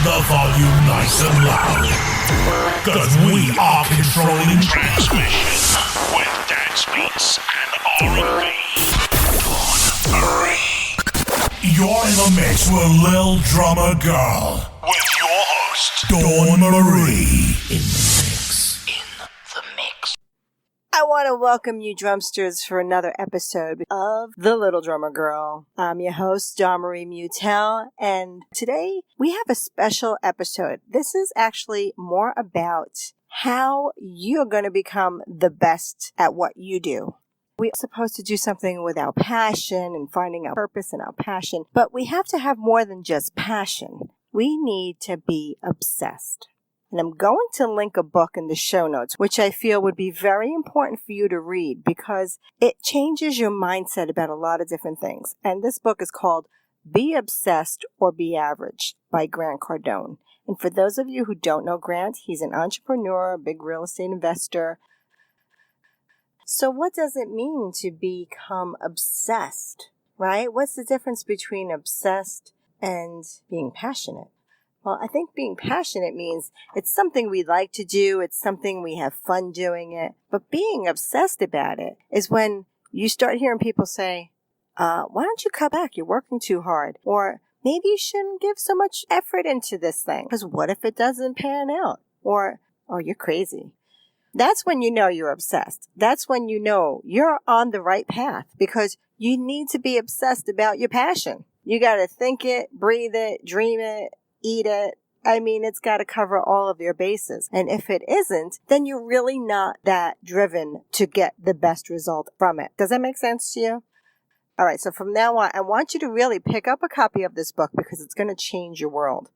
the volume nice and loud. Cause we are controlling transmission with dance beats and R&B. You're in the mix with Lil Drummer Girl. With your host, Dawn Marie. In the mix. I want to welcome you drumsters for another episode of The Little Drummer Girl. I'm your host, Dawn Marie Mutel, and today we have a special episode. This is actually more about how you're going to become the best at what you do. We're supposed to do something with our passion and finding our purpose and our passion, but we have to have more than just passion. We need to be obsessed. And I'm going to link a book in the show notes, which I feel would be very important for you to read because it changes your mindset about a lot of different things. And this book is called Be Obsessed or Be Average by Grant Cardone. And for those of you who don't know Grant, he's an entrepreneur, a big real estate investor. So what does it mean to become obsessed, right? What's the difference between obsessed and being passionate? Well, I think being passionate means it's something we like to do. It's something we have fun doing it. But being obsessed about it is when you start hearing people say, why don't you cut back? You're working too hard. Or maybe you shouldn't give so much effort into this thing. Because what if it doesn't pan out? Or, oh, you're crazy. That's when you know you're obsessed. That's when you know you're on the right path because you need to be obsessed about your passion. You got to think it, breathe it, dream it, eat it. I mean, it's got to cover all of your bases. And if it isn't, then you're really not that driven to get the best result from it. Does that make sense to you? All right. So from now on, I want you to really pick up a copy of this book because it's going to change your world.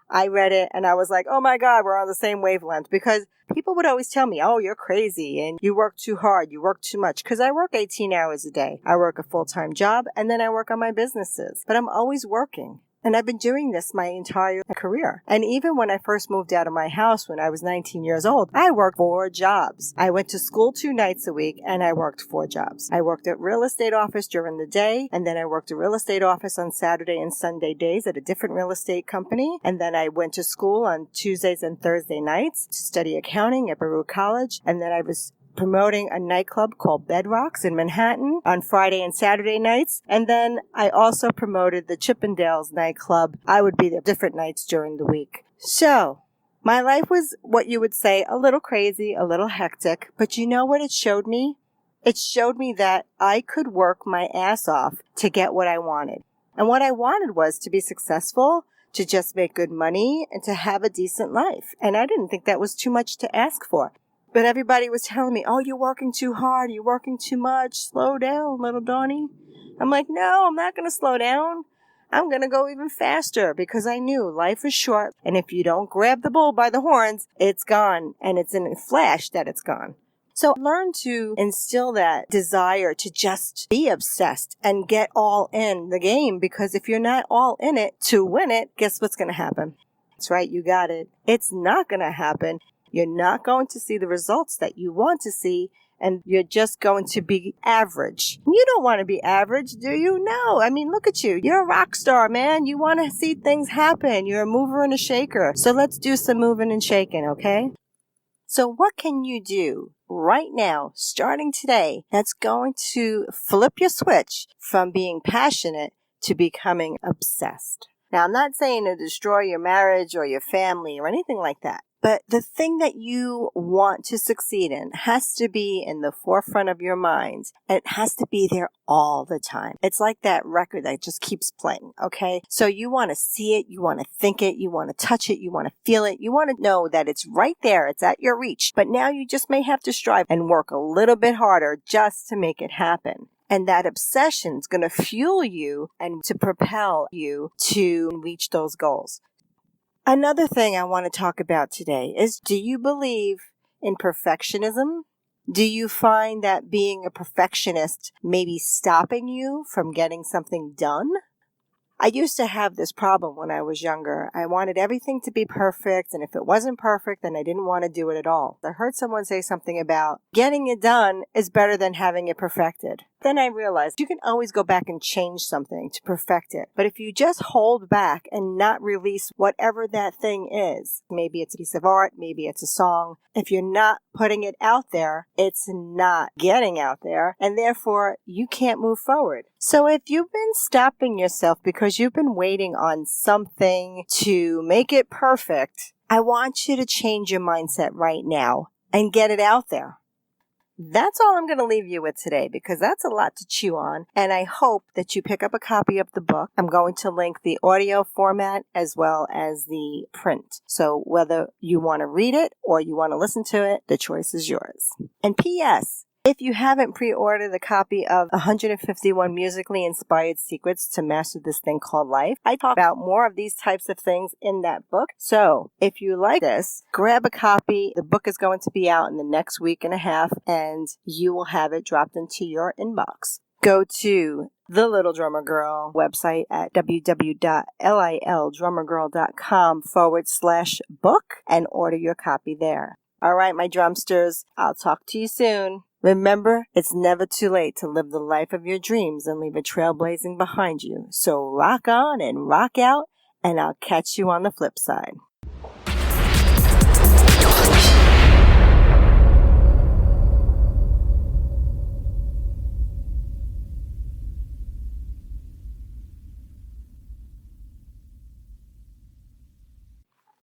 I read it and I was like, oh my God, we're on the same wavelength because people would always tell me, oh, you're crazy and you work too hard. You work too much because I work 18 hours a day. I work a full-time job and then I work on my businesses, but I'm always working. And I've been doing this my entire career. And even when I first moved out of my house when I was 19 years old, I worked 4 jobs. I went to school 2 nights a week and I worked 4 jobs. I worked at real estate office during the day and then I worked a real estate office on Saturday and Sunday days at a different real estate company. And then I went to school on Tuesdays and Thursday nights to study accounting at Baruch College. And then I was promoting a nightclub called Bedrocks in Manhattan on Friday and Saturday nights. And then I also promoted the Chippendales nightclub. I would be there different nights during the week. So my life was what you would say a little crazy, a little hectic. But you know what it showed me? It showed me that I could work my ass off to get what I wanted. And what I wanted was to be successful, to just make good money, and to have a decent life. And I didn't think that was too much to ask for. But everybody was telling me, oh, you're working too hard. You're working too much. Slow down, little Donnie. I'm like, no, I'm not going to slow down. I'm going to go even faster because I knew life is short. And if you don't grab the bull by the horns, it's gone. And it's in a flash that it's gone. So learn to instill that desire to just be obsessed and get all in the game. Because if you're not all in it to win it, guess what's going to happen? That's right. You got it. It's not going to happen. You're not going to see the results that you want to see, and you're just going to be average. You don't want to be average, do you? No. I mean, look at you. You're a rock star, man. You want to see things happen. You're a mover and a shaker. So let's do some moving and shaking, okay? So what can you do right now, starting today, that's going to flip your switch from being passionate to becoming obsessed? Now, I'm not saying to destroy your marriage or your family or anything like that. But the thing that you want to succeed in has to be in the forefront of your mind. And it has to be there all the time. It's like that record that just keeps playing, okay? So you want to see it, you want to think it, you want to touch it, you want to feel it, you want to know that it's right there, it's at your reach. But now you just may have to strive and work a little bit harder just to make it happen. And that obsession is going to fuel you and to propel you to reach those goals. Another thing I want to talk about today is, do you believe in perfectionism? Do you find that being a perfectionist may be stopping you from getting something done? I used to have this problem when I was younger. I wanted everything to be perfect, and if it wasn't perfect, then I didn't want to do it at all. I heard someone say something about getting it done is better than having it perfected. Then I realized you can always go back and change something to perfect it. But if you just hold back and not release whatever that thing is, maybe it's a piece of art, maybe it's a song, if you're not putting it out there, it's not getting out there, and therefore you can't move forward. So if you've been stopping yourself because you've been waiting on something to make it perfect, I want you to change your mindset right now and get it out there. That's all I'm going to leave you with today because that's a lot to chew on, and I hope that you pick up a copy of the book. I'm going to link the audio format as well as the print. So whether you want to read it or you want to listen to it, the choice is yours. And P.S. if you haven't pre-ordered a copy of 151 musically inspired secrets to master this thing called life, I talk about more of these types of things in that book. So if you like this, grab a copy. The book is going to be out in the next week and a half, and you will have it dropped into your inbox. Go to the Little Drummer Girl website at www.lildrummergirl.com/book and order your copy there. All right, my drumsters, I'll talk to you soon. Remember, it's never too late to live the life of your dreams and leave a trail blazing behind you. So rock on and rock out, and I'll catch you on the flip side.